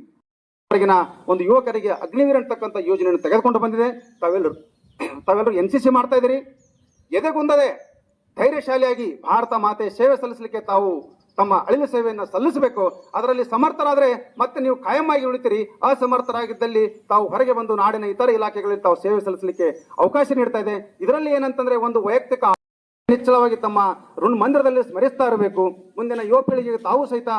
ಹೊರಗಿನ ಒಂದು ಯುವಕರಿಗೆ ಅಗ್ನಿವೀರ ಅಂತಕ್ಕಂಥ ಯೋಜನೆಯನ್ನು ತೆಗೆದುಕೊಂಡು ಬಂದಿದೆ. ತಾವೆಲ್ಲರೂ NCC ಮಾಡ್ತಾ ಇದ್ದೀರಿ. ಎದೆಗುಂದದೆ ಧೈರ್ಯಶಾಲಿಯಾಗಿ ಭಾರತ ಮಾತೆ ಸೇವೆ ಸಲ್ಲಿಸಲಿಕ್ಕೆ ತಾವು ತಮ್ಮ ಅಳಿಲು ಸೇವೆಯನ್ನು ಸಲ್ಲಿಸಬೇಕು. ಅದರಲ್ಲಿ ಸಮರ್ಥರಾದ್ರೆ ಮತ್ತೆ ನೀವು ಕಾಯಂ ಆಗಿ ಉಳಿತೀರಿ. ಅಸಮರ್ಥರಾಗಿದ್ದಲ್ಲಿ ತಾವು ಹೊರಗೆ ಬಂದು ನಾಡಿನ ಇತರ ಇಲಾಖೆಗಳಲ್ಲಿ ತಾವು ಸೇವೆ ಸಲ್ಲಿಸಲಿಕ್ಕೆ ಅವಕಾಶ ನೀಡ್ತಾ ಇದೆ. ಇದರಲ್ಲಿ ಏನಂತಂದ್ರೆ ಒಂದು ವೈಯಕ್ತಿಕ ನಿಚ್ಚಳವಾಗಿ ತಮ್ಮ ಋಣ ಮಂದಿರದಲ್ಲಿ ಸ್ಮರಿಸ್ತಾ ಇರಬೇಕು. ಮುಂದಿನ ಯುವ ಪೀಳಿಗೆಗೆ ತಾವು ಸಹಿತ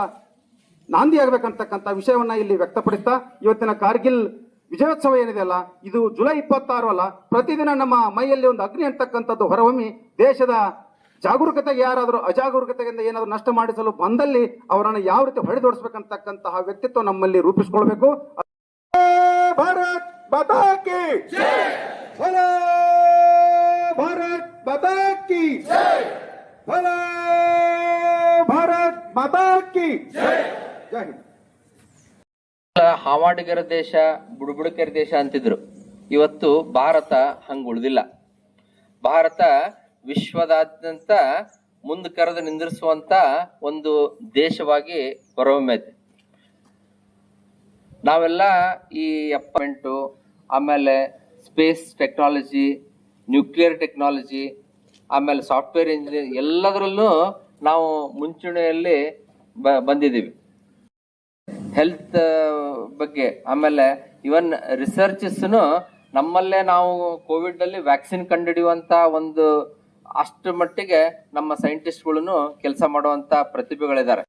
ನಾಂದಿಯಾಗಬೇಕಂತಕ್ಕಂಥ ವಿಷಯವನ್ನ ಇಲ್ಲಿ ವ್ಯಕ್ತಪಡಿಸ್ತಾ ಇವತ್ತಿನ ಕಾರ್ಗಿಲ್ ವಿಜಯೋತ್ಸವ ಏನಿದೆ ಅಲ್ಲ, ಇದು ಜುಲೈ 26 ಅಲ್ಲ, ಪ್ರತಿದಿನ ನಮ್ಮ ಮೈಯಲ್ಲಿ ಒಂದು ಅಗ್ನಿ ಅಂತಕ್ಕಂಥದ್ದು ಹೊರಹೊಮ್ಮಿ ದೇಶದ ಜಾಗರೂಕತೆಗೆ ಯಾರಾದರೂ ಅಜಾಗರೂಕತೆಯಿಂದ ಏನಾದರೂ ನಷ್ಟ ಮಾಡಿಸಲು ಬಂದಲ್ಲಿ ಅವರನ್ನು ಯಾವ ರೀತಿ ಹೊಡೆದೋಡಿಸಬೇಕಂತಕ್ಕಂತಹ ವ್ಯಕ್ತಿತ್ವ ನಮ್ಮಲ್ಲಿ ರೂಪಿಸಿಕೊಳ್ಬೇಕು. ಭಾರತ್ ಮಾತಾ ಕಿ ಜೈ, ಭಾರತ್ ಮಾತಾ ಕಿ ಜೈ, ಭಾರತ್ ಮಾತಾ ಕಿ ಜೈ. ಜೈ ಹಿಂದ್. ಹಾವಾಡಿಗರ ದೇಶ, ಬುಡಬುಡಕರ ದೇಶ ಅಂತಿದ್ರು. ಇವತ್ತು ಭಾರತ ಹಂಗ ಉಳಿದಿಲ್ಲ. ಭಾರತ ವಿಶ್ವದಾದ್ಯಂತ ಮುಂದೆ ಕರೆದು ನಿಂದಿರಿಸುವಂತ ಒಂದು ದೇಶವಾಗಿ ಹೊರಹೊಮ್ಮೈತೆ. ನಾವೆಲ್ಲ ಈ ಅಪಾಯಿಂಟು, ಆಮೇಲೆ ಸ್ಪೇಸ್ ಟೆಕ್ನಾಲಜಿ, ನ್ಯೂಕ್ಲಿಯರ್ ಟೆಕ್ನಾಲಜಿ, ಆಮೇಲೆ ಸಾಫ್ಟ್ವೇರ್ ಇಂಜಿನಿಯರಿಂಗ್ ಎಲ್ಲದರಲ್ಲೂ ನಾವು ಮುಂಚೂಣಿಯಲ್ಲಿ ಬಂದಿದ್ದೀವಿ. ಹೆಲ್ತ್ ಬಗ್ಗೆ, ಆಮೇಲೆ ಇವನ್ ರಿಸರ್ಚಸ್ನು ನಮ್ಮಲ್ಲೇ ನಾವು ಕೋವಿಡ್ ಅಲ್ಲಿ ವ್ಯಾಕ್ಸಿನ್ ಕಂಡುಹಿಡಿಯುವಂತ ಒಂದು ಅಷ್ಟು ಮಟ್ಟಿಗೆ ನಮ್ಮ ಸೈಂಟಿಸ್ಟ್ಗಳನ್ನು ಕೆಲಸ ಮಾಡುವಂತ ಪ್ರತಿಭೆಗಳಿದ್ದಾರೆ.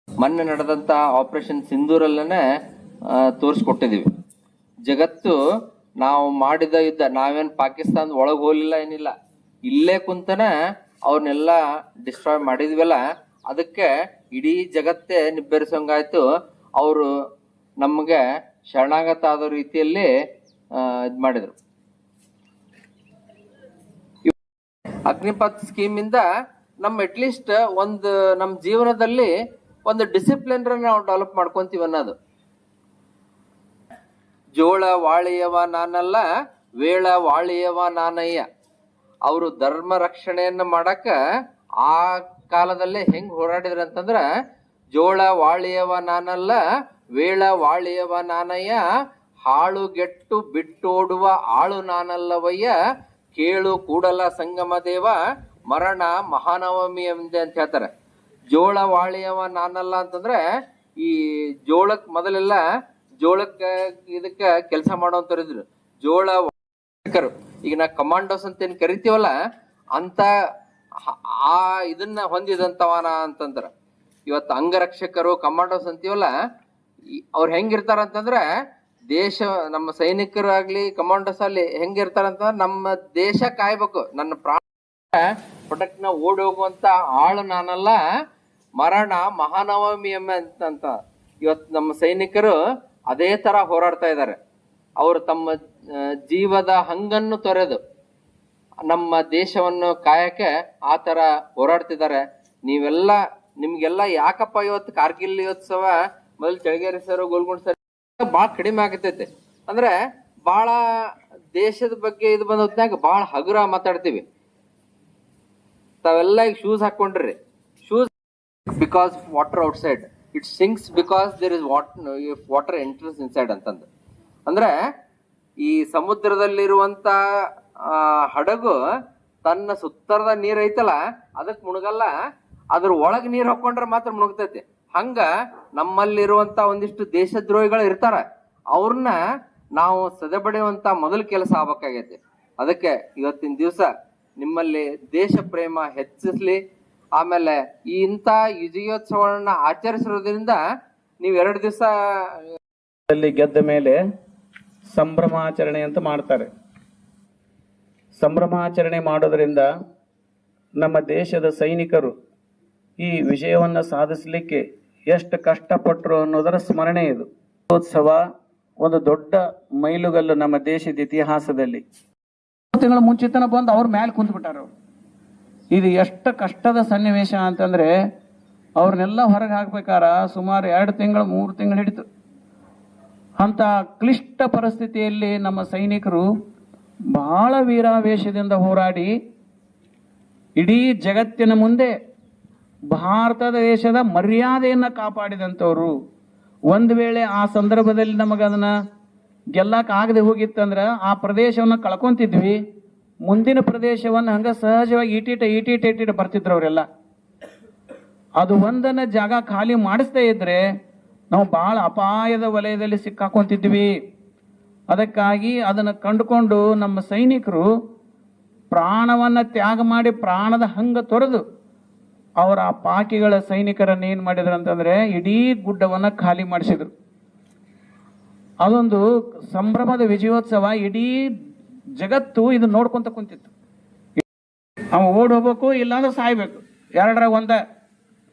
ಮೊನ್ನೆ ನಡೆದಂತ ಆಪರೇಷನ್ ಸಿಂಧೂರಲ್ಲೇ ತೋರಿಸ್ಕೊಟ್ಟಿದೀವಿ. ಜಗತ್ತು ನಾವು ಮಾಡಿದ ಯುದ್ಧ, ನಾವೇನ್ ಪಾಕಿಸ್ತಾನದ ಒಳಗೆ ಹೋಗ್ಲಿಲ್ಲ, ಏನಿಲ್ಲ, ಇಲ್ಲೇ ಕುಂತನ ಅವ್ರನ್ನೆಲ್ಲ ಡಿಸ್ಟ್ರಾಯ್ ಮಾಡಿದ್ವಲ್ಲ. ಅದಕ್ಕೆ ಇಡೀ ಜಗತ್ತೇ ನಿಬ್ಬೆರಸಂಗಾಯ್ತು. ಅವರು ನಮಗೆ ಶರಣಾಗತ ಆದ ರೀತಿಯಲ್ಲಿ ಇದ್ ಮಾಡಿದ್ರು. ಅಗ್ನಿಪಥ್ ಸ್ಕೀಮ್ ಇಂದ ನಮ್ಮ ಅಟ್ಲೀಸ್ಟ್ ಒಂದು ನಮ್ಮ ಜೀವನದಲ್ಲಿ ಒಂದು ಡಿಸಿಪ್ಲಿನ್ ನಾವು ಡೆವಲಪ್ ಮಾಡ್ಕೊಂತೀವಿ ಅನ್ನೋದು. ಜೋಳ ವಾಳಿಯವ ನಾನಲ್ಲ, ವೇಳ ವಾಳಿಯವ ನಾನಯ್ಯ. ಅವರು ಧರ್ಮ ರಕ್ಷಣೆಯನ್ನ ಮಾಡಕ ಆ ಕಾಲದಲ್ಲೇ ಹೆಂಗ್ ಹೋರಾಡಿದ್ರು ಅಂತಂದ್ರ, ಜೋಳ ವಾಳಿಯವ ನಾನಲ್ಲ, ವೇಳ ವಾಳಿಯವ ನಾನಯ್ಯ, ಹಾಳುಗೆಟ್ಟು ಬಿಟ್ಟೋಡುವ ಆಳು ನಾನಲ್ಲವಯ್ಯ, ಕೇಳು ಕೂಡಲ ಸಂಗಮ ದೇವ, ಮರಣ ಮಹಾನವಮಿ ಎಂದೆ ಅಂತ ಹೇಳ್ತಾರೆ. ಜೋಳ ವಾಳಿಯವ ನಾನಲ್ಲ ಅಂತಂದ್ರೆ ಈ ಜೋಳಕ್ ಮೊದಲೆಲ್ಲ ಜೋಳಕ್ಕೆ ಇದಕ್ಕೆ ಕೆಲಸ ಮಾಡೋಂಥವ್ರಿದ್ರು. ಜೋಳ ಈಗ ನಾ ಕಮಾಂಡೋಸ್ ಅಂತ ಏನ್ ಕರಿತೀವಲ್ಲ, ಅಂತ ಆ ಇದನ್ನ ಹೊಂದಿದಂತವನ ಅಂತಂದ್ರ. ಇವತ್ತು ಅಂಗರಕ್ಷಕರು ಕಮಾಂಡೋಸ್ ಅಂತೀವಲ್ಲ, ಅವ್ರು ಹೆಂಗಿರ್ತಾರ ಅಂತಂದ್ರೆ ದೇಶ ನಮ್ಮ ಸೈನಿಕರಾಗ್ಲಿ ಕಮಾಂಡರ್ಸ್ ಅಲ್ಲಿ ಹೆಂಗಿರ್ತಾರಂತ ನಮ್ಮ ದೇಶ ಕಾಯ್ಬೇಕು. ನನ್ನ ಪ್ರಾಣ ಪ್ರೊಟೆಕ್ಟ್ ನ ಓಡಿ ಹೋಗುವಂತ ಆಳು ನಾನಲ್ಲ, ಮರಣ ಮಹಾನವಮಿ ಅಂತ ಇವತ್ತು ನಮ್ಮ ಸೈನಿಕರು ಅದೇ ತರ ಹೋರಾಡ್ತಾ ಇದ್ದಾರೆ. ಅವರು ತಮ್ಮ ಜೀವದ ಹಂಗನ್ನು ತೊರೆದು ನಮ್ಮ ದೇಶವನ್ನು ಕಾಯಕ್ಕೆ ಆ ತರ ಹೋರಾಡ್ತಿದ್ದಾರೆ. ನಿಮ್ಗೆಲ್ಲ ಯಾಕಪ್ಪ ಇವತ್ತು ಕಾರ್ಗಿಲ್ ಉತ್ಸವ ಮೊದಲು ಚಳಗೇರಿ ಸರ್ ಗೋಲ್ಗುಂಡ್ ಸರ್ ಬಾಳ ಕಡಿಮೆ ಆಗತೈತೆ ಅಂದ್ರೆ ಬಾಳ ದೇಶದ ಬಗ್ಗೆ ಇದು ಬಂದ ಹೊತ್ನಾಗ ಬಾಳ ಹಗುರ ಮಾತಾಡ್ತೀವಿ. ತಾವೆಲ್ಲ ಈಗ ಶೂಸ್ ಹಾಕೊಂಡ್ರಿ, shoes because water outside, it sinks because there is water enters inside ಅಂತಂದು. ಅಂದ್ರೆ ಈ ಸಮುದ್ರದಲ್ಲಿರುವಂತ ಹಡಗು ತನ್ನ ಸುತ್ತರದ ನೀರ್ ಐತಲ್ಲ ಅದಕ್ ಮುಣಗಲ್ಲ, ಅದ್ರ ಒಳಗ್ ನೀರ್ ಹಾಕೊಂಡ್ರೆ ಮಾತ್ರ ಮುಣಗ್ತೈತಿ. ಹಂಗ ನಮ್ಮಲ್ಲಿರುವಂತ ಒಂದಿಷ್ಟು ದೇಶದ್ರೋಹಿಗಳು ಇರ್ತಾರ, ಅವ್ರನ್ನ ನಾವು ಸದೆಬಡಿಯುವಂತ ಮೊದಲ ಕೆಲಸ ಆಗ್ಬೇಕಾಗೈತಿ. ಅದಕ್ಕೆ ಇವತ್ತಿನ ದಿವಸ ನಿಮ್ಮಲ್ಲಿ ದೇಶ ಪ್ರೇಮ ಹೆಚ್ಚಿಸ್ಲಿ. ಆಮೇಲೆ ಇಂಥ ವಿಜಯೋತ್ಸವಗಳನ್ನ ಆಚರಿಸಿರೋದ್ರಿಂದ ನೀವು 2 ದಿವಸ ಗೆದ್ದ ಮೇಲೆ ಸಂಭ್ರಮಾಚರಣೆ ಅಂತ ಮಾಡ್ತಾರೆ. ಸಂಭ್ರಮಾಚರಣೆ ಮಾಡೋದ್ರಿಂದ ನಮ್ಮ ದೇಶದ ಸೈನಿಕರು ಈ ವಿಜಯವನ್ನು ಸಾಧಿಸಲಿಕ್ಕೆ ಎಷ್ಟು ಕಷ್ಟಪಟ್ಟರು ಅನ್ನೋದರ ಸ್ಮರಣೆ ಇದು. ಉತ್ಸವ ಒಂದು ದೊಡ್ಡ ಮೈಲುಗಲ್ಲು ನಮ್ಮ ದೇಶದ ಇತಿಹಾಸದಲ್ಲಿ. ತಿಂಗಳ ಮುಂಚಿತನ ಬಂದು ಅವ್ರ ಮೇಲೆ ಕುಂತ್ಬಿಟ್ಟಾರ. ಇದು ಎಷ್ಟು ಕಷ್ಟದ ಸನ್ನಿವೇಶ ಅಂತಂದ್ರೆ ಅವ್ರನ್ನೆಲ್ಲ ಹೊರಗೆ ಹಾಕ್ಬೇಕಾರ ಸುಮಾರು 2 ತಿಂಗಳು 3 ತಿಂಗಳು ಹಿಡಿತು. ಅಂತ ಕ್ಲಿಷ್ಟ ಪರಿಸ್ಥಿತಿಯಲ್ಲಿ ನಮ್ಮ ಸೈನಿಕರು ಬಹಳ ವೀರಾವೇಶದಿಂದ ಹೋರಾಡಿ ಇಡೀ ಜಗತ್ತಿನ ಮುಂದೆ ಭಾರತದ ದೇಶದ ಮರ್ಯಾದೆಯನ್ನು ಕಾಪಾಡಿದಂಥವ್ರು. ಒಂದು ವೇಳೆ ಆ ಸಂದರ್ಭದಲ್ಲಿ ನಮಗದನ್ನ ಗೆಲ್ಲಕ್ಕಾಗದೆ ಹೋಗಿತ್ತಂದ್ರೆ ಆ ಪ್ರದೇಶವನ್ನು ಕಳ್ಕೊಂತಿದ್ವಿ. ಮುಂದಿನ ಪ್ರದೇಶವನ್ನು ಹಂಗ ಸಹಜವಾಗಿ ಈಟೀಟ ಬರ್ತಿದ್ರು ಅವರೆಲ್ಲ. ಅದು ಒಂದನ್ನ ಜಾಗ ಖಾಲಿ ಮಾಡಿಸ್ದೇ ಇದ್ರೆ ನಾವು ಬಹಳ ಅಪಾಯದ ವಲಯದಲ್ಲಿ ಸಿಕ್ಕಾಕೊಂತಿದ್ವಿ. ಅದಕ್ಕಾಗಿ ಅದನ್ನು ಕಂಡುಕೊಂಡು ನಮ್ಮ ಸೈನಿಕರು ಪ್ರಾಣವನ್ನು ತ್ಯಾಗ ಮಾಡಿ ಪ್ರಾಣದ ಹಂಗ ತೊರೆದು ಅವರ ಆ ಪಾಕಿಗಳ ಸೈನಿಕರನ್ನು ಏನು ಮಾಡಿದ್ರು ಅಂತಂದ್ರೆ ಇಡೀ ಗುಡ್ಡವನ್ನು ಖಾಲಿ ಮಾಡಿಸಿದ್ರು. ಅದೊಂದು ಸಂಭ್ರಮದ ವಿಜಯೋತ್ಸವ. ಇಡೀ ಜಗತ್ತು ಇದು ನೋಡ್ಕೊಂತ ಕುಂತಿತ್ತು. ಅವ ಓಡ್ ಹೋಗ್ಬೇಕು ಇಲ್ಲಾಂದ್ರೆ ಸಾಯ್ಬೇಕು, 2ರ ಒಂದ.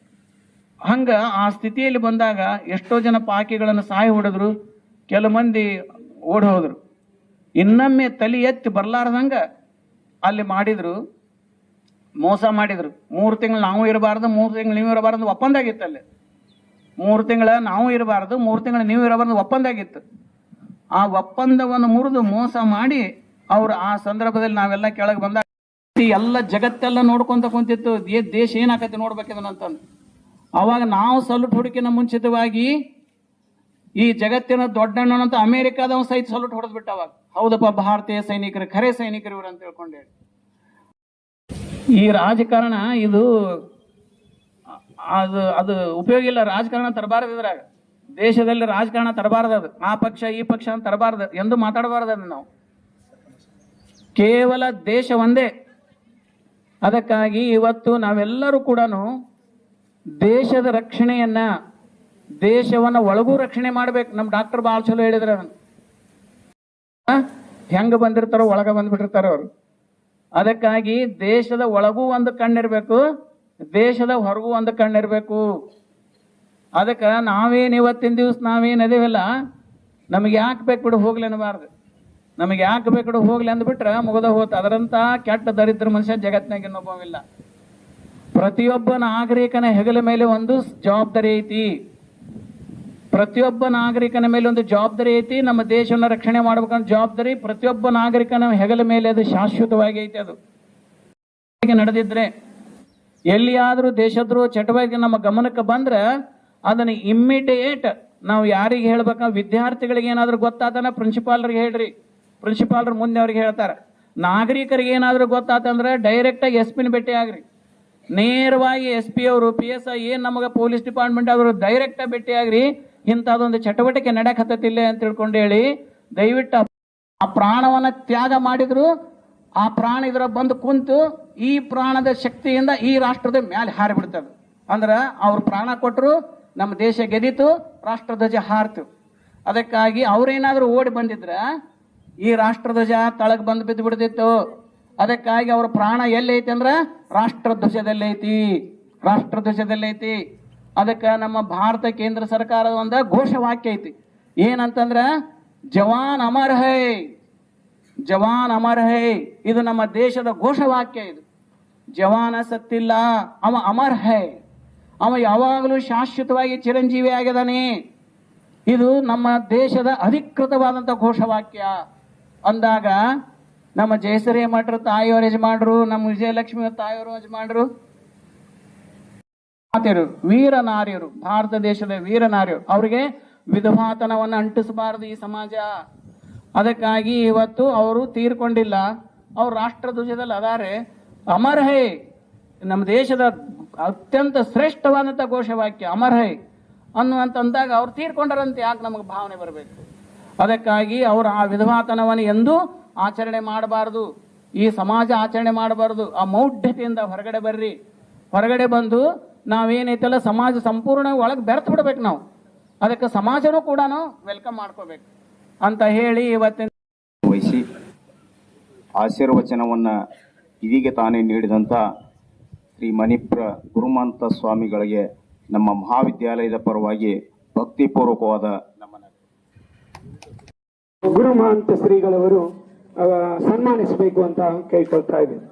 ಹಂಗ ಆ ಸ್ಥಿತಿಯಲ್ಲಿ ಬಂದಾಗ ಎಷ್ಟೋ ಜನ ಪಾಕಿಗಳನ್ನು ಸಾಯಿ ಹೊಡೆದ್ರು, ಕೆಲವು ಮಂದಿ ಓಡ್ ಹೋದ್ರು. ಇನ್ನೊಮ್ಮೆ ತಲೆ ಎತ್ತಿ ಬರ್ಲಾರ್ದಂಗ ಅಲ್ಲಿ ಮಾಡಿದ್ರು, ಮೋಸ ಮಾಡಿದ್ರು. 3 ತಿಂಗಳು ನಾವು ಇರಬಾರ್ದು, 3 ತಿಂಗಳು ನೀವು ಇರಬಾರ್ದು ಒಪ್ಪಂದ ಆಗಿತ್ತು. ಅಲ್ಲಿ 3 ತಿಂಗಳ ನಾವು ಇರಬಾರ್ದು, 3 ತಿಂಗಳು ನೀವು ಇರಬಾರ್ದು ಒಪ್ಪಂದ ಆಗಿತ್ತು. ಆ ಒಪ್ಪಂದವನ್ನು ಮುರಿದು ಮೋಸ ಮಾಡಿ ಅವ್ರು ಆ ಸಂದರ್ಭದಲ್ಲಿ ನಾವೆಲ್ಲ ಕೆಳಗೆ ಬಂದಾಗ ಎಲ್ಲ ಜಗತ್ತೆಲ್ಲ ನೋಡ್ಕೊಂತ ಕುಂತಿತ್ತು, ದೇಶ ಏನಾಕತಿ ನೋಡ್ಬೇಕಿದನಂತಂದು. ಅವಾಗ ನಾವು ಸಲ್ಯೂಟ್ ಹುಡುಕಿನ ಮುಂಚಿತವಾಗಿ ಈ ಜಗತ್ತಿನ ದೊಡ್ಡಣ್ಣನಂತ ಅಮೆರಿಕಾದವ ಸಹಿತ ಸಲ್ಯೂಟ್ ಹೊಡೆದ್ಬಿಟ್ಟ. ಅವಾಗ ಹೌದಪ್ಪ ಭಾರತೀಯ ಸೈನಿಕರು ಖರೆ ಸೈನಿಕರು ಇವರು ಅಂತ ಹೇಳ್ಕೊಂಡೇಳಿ. ಈ ರಾಜಕಾರಣ ಇದು ಅದು ಉಪಯೋಗ ಇಲ್ಲ. ರಾಜಕಾರಣ ತರಬಾರದು ಇದ್ರಾಗ. ದೇಶದಲ್ಲಿ ರಾಜಕಾರಣ ತರಬಾರದು. ಅದು ಆ ಪಕ್ಷ ಈ ಪಕ್ಷ ಅಂತ ತರಬಾರದು, ಎಂದು ಮಾತಾಡಬಾರದು. ಅದು ನಾವು ಕೇವಲ ದೇಶ ಒಂದೇ. ಅದಕ್ಕಾಗಿ ಇವತ್ತು ನಾವೆಲ್ಲರೂ ಕೂಡ ದೇಶದ ರಕ್ಷಣೆಯನ್ನ, ದೇಶವನ್ನ ಒಳಗೂ ರಕ್ಷಣೆ ಮಾಡ್ಬೇಕು. ನಮ್ಮ ಡಾಕ್ಟರ್ ಭಾಳ ಚಲೋ ಹೇಳಿದ್ರ, ಹೆಂಗ ಬಂದಿರ್ತಾರೋ ಒಳಗ ಬಂದ್ಬಿಟ್ಟಿರ್ತಾರ ಅವರು. ಅದಕ್ಕಾಗಿ ದೇಶದ ಒಳಗೂ ಒಂದು ಕಣ್ಣಿರ್ಬೇಕು, ದೇಶದ ಹೊರಗೂ ಒಂದು ಕಣ್ಣಿರ್ಬೇಕು. ಅದಕ್ಕೆ ನಾವೇನು ಇವತ್ತಿನ ದಿವಸ ನಾವೇನು ಅದೇವಿಲ್ಲ, ನಮಗೆ ಯಾಕೆ ಬೇಕು ಬಿಡು ಹೋಗ್ಲಿ ಅನ್ನಬಾರ್ದು. ನಮಗೆ ಯಾಕೆ ಬೇಕು ಬಿಡು ಹೋಗ್ಲಿ ಅಂದ್ಬಿಟ್ರೆ ಮುಗದ ಹೋತ. ಅದರಂತ ಕೆಟ್ಟ ದರಿದ್ರ ಮನುಷ್ಯ ಜಗತ್ತಿನಾಗ ಇನ್ನೊಬ್ಬವಿಲ್ಲ. ಪ್ರತಿಯೊಬ್ಬ ನಾಗರಿಕನ ಹೆಗಲ ಮೇಲೆ ಒಂದು ಜವಾಬ್ದಾರಿ ಐತಿ. ಪ್ರತಿಯೊಬ್ಬ ನಾಗರಿಕನ ಮೇಲೆ ಒಂದು ಜವಾಬ್ದಾರಿ ಐತಿ. ನಮ್ಮ ದೇಶವನ್ನು ರಕ್ಷಣೆ ಮಾಡ್ಬೇಕಂತ ಜವಾಬ್ದಾರಿ ಪ್ರತಿಯೊಬ್ಬ ನಾಗರಿಕನ ಹೆಗಲ ಮೇಲೆ ಅದು ಶಾಶ್ವತವಾಗಿ ಐತಿ. ಅದು ನಡೆದಿದ್ರೆ ಎಲ್ಲಿಯಾದರೂ ದೇಶದ್ರೋಹ ಚಟುವಟಿಕೆ ನಮ್ಮ ಗಮನಕ್ಕೆ ಬಂದ್ರೆ ಅದನ್ನು ಇಮ್ಮಿಡಿಯೇಟ್ ನಾವು ಯಾರಿಗೆ ಹೇಳ್ಬೇಕ, ವಿದ್ಯಾರ್ಥಿಗಳಿಗೆ ಏನಾದರೂ ಗೊತ್ತಾತನ ಪ್ರಿನ್ಸಿಪಾಲ್ರಿಗೆ ಹೇಳ್ರಿ, ಪ್ರಿನ್ಸಿಪಾಲ್ರು ಮುಂದೆ ಅವ್ರಿಗೆ ಹೇಳ್ತಾರೆ. ನಾಗರಿಕರಿಗೆ ಏನಾದರೂ ಗೊತ್ತಾತಂದ್ರೆ ಡೈರೆಕ್ಟಾಗಿ SP ಭೇಟಿ ಆಗ್ರಿ. ನೇರವಾಗಿ SP ಅವರು PSI ಏನು ನಮಗೆ ಪೊಲೀಸ್ ಡಿಪಾರ್ಟ್ಮೆಂಟ್ ಅವರು ಡೈರೆಕ್ಟಾಗಿ ಭೇಟಿ ಆಗ್ರಿ. ಇಂಥದ್ದೊಂದು ಚಟುವಟಿಕೆ ನಡೆಯಕ್ಕೆ ಹತ್ತತಿಲ್ಲ ಅಂತ ತಿಳ್ಕೊಂಡು ಹೇಳಿ ದಯವಿಟ್ಟು ಆ ಪ್ರಾಣವನ್ನು ತ್ಯಾಗ ಮಾಡಿದ್ರು. ಆ ಪ್ರಾಣ ಇದರ ಬಂದು ಕುಂತು ಈ ಪ್ರಾಣದ ಶಕ್ತಿಯಿಂದ ಈ ರಾಷ್ಟ್ರದ ಮೇಲೆ ಹಾರಿಬಿಡ್ತದೆ. ಅಂದ್ರೆ ಅವ್ರು ಪ್ರಾಣ ಕೊಟ್ಟರು, ನಮ್ಮ ದೇಶ ಗೆದ್ದಿತು, ರಾಷ್ಟ್ರಧ್ವಜ ಹಾರಿತು. ಅದಕ್ಕಾಗಿ ಅವ್ರೇನಾದ್ರೂ ಓಡಿ ಬಂದಿದ್ರ ಈ ರಾಷ್ಟ್ರಧ್ವಜ ತಳಗ್ ಬಂದು ಬಿದ್ದು ಬಿಡ್ತಿತ್ತು. ಅದಕ್ಕಾಗಿ ಅವ್ರ ಪ್ರಾಣ ಎಲ್ಲೈತಿ ಅಂದ್ರ ರಾಷ್ಟ್ರಧ್ವಜದಲ್ಲೈತಿ, ರಾಷ್ಟ್ರಧ್ವಜದಲ್ಲೈತಿ. ಅದಕ್ಕೆ ನಮ್ಮ ಭಾರತ ಕೇಂದ್ರ ಸರ್ಕಾರದ ಒಂದು ಘೋಷವಾಕ್ಯ ಐತಿ, ಏನಂತಂದ್ರ ಜವಾನ್ ಅಮರ್ ಹೈ, ಜವಾನ್ ಅಮರ್ ಹೈ. ಇದು ನಮ್ಮ ದೇಶದ ಘೋಷವಾಕ್ಯ. ಇದು ಜವಾನ ಸತ್ತಿಲ್ಲ, ಅವ ಅಮರ್ ಹೈ, ಅವ ಯಾವಾಗಲೂ ಶಾಶ್ವತವಾಗಿ ಚಿರಂಜೀವಿ ಆಗಿದಾನೆ. ಇದು ನಮ್ಮ ದೇಶದ ಅಧಿಕೃತವಾದಂಥ ಘೋಷವಾಕ್ಯ ಅಂದಾಗ ನಮ್ಮ ಜಯಶ್ರೀ ಮಠರ ತಾಯಿಯವರು ಯಜಮಾನರು, ನಮ್ಮ ವಿಜಯಲಕ್ಷ್ಮಿ ತಾಯಿಯವರು ಯಜಮಾನರು, ಮಾತೆಯರು, ವೀರ ನಾರಿಯರು, ಭಾರತ ದೇಶದ ವೀರ ನಾರಿಯರು, ಅವರಿಗೆ ವಿಧವಾತನವನ್ನು ಅಂಟಿಸಬಾರದು ಈ ಸಮಾಜ. ಅದಕ್ಕಾಗಿ ಇವತ್ತು ಅವರು ತೀರ್ಕೊಂಡಿಲ್ಲ, ಅವ್ರು ರಾಷ್ಟ್ರಧ್ವಜದಲ್ಲಿ ಅದಾರೆ. ಅಮರ್ ಹೈ ನಮ್ಮ ದೇಶದ ಅತ್ಯಂತ ಶ್ರೇಷ್ಠವಾದಂಥ ಘೋಷವಾಕ್ಯ ಅಮರ್ ಹೈ ಅನ್ನುವಂತಂದಾಗ ಅವ್ರು ತೀರ್ಕೊಂಡರಂತೆ ಯಾಕೆ ನಮಗೆ ಭಾವನೆ ಬರಬೇಕು? ಅದಕ್ಕಾಗಿ ಅವರು ಆ ವಿಧವಾತನವನ್ನು ಎಂದೂ ಆಚರಣೆ ಮಾಡಬಾರದು, ಈ ಸಮಾಜ ಆಚರಣೆ ಮಾಡಬಾರದು. ಆ ಮೌಢ್ಯತೆಯಿಂದ ಹೊರಗಡೆ ಬರ್ರಿ. ಹೊರಗಡೆ ಬಂದು ನಾವೇನೈತಲ್ಲ ಸಮಾಜ ಸಂಪೂರ್ಣ ಒಳಗೆ ಬೆರೆತು ಬಿಡ್ಬೇಕು ನಾವು. ಅದಕ್ಕೆ ಸಮಾಜನೂ ಕೂಡ ವೆಲ್ಕಮ್ ಮಾಡ್ಕೋಬೇಕು ಅಂತ ಹೇಳಿ ಇವತ್ತಿನ ವಹಿಸಿ ಆಶೀರ್ವಚನವನ್ನು ಇದೀಗ ತಾನೇ ನೀಡಿದಂಥ ಶ್ರೀ ಮಣಿಪುರ ಗುರುಮಂತ ಸ್ವಾಮಿಗಳಿಗೆ ನಮ್ಮ ಮಹಾವಿದ್ಯಾಲಯದ ಪರವಾಗಿ ಭಕ್ತಿಪೂರ್ವಕವಾದ ನಮನ. ಗುರುಮಹಂತ ಶ್ರೀಗಳವರು ಸನ್ಮಾನಿಸಬೇಕು ಅಂತ ಕೇಳ್ಕೊಳ್ತಾ ಇದ್ದೀನಿ.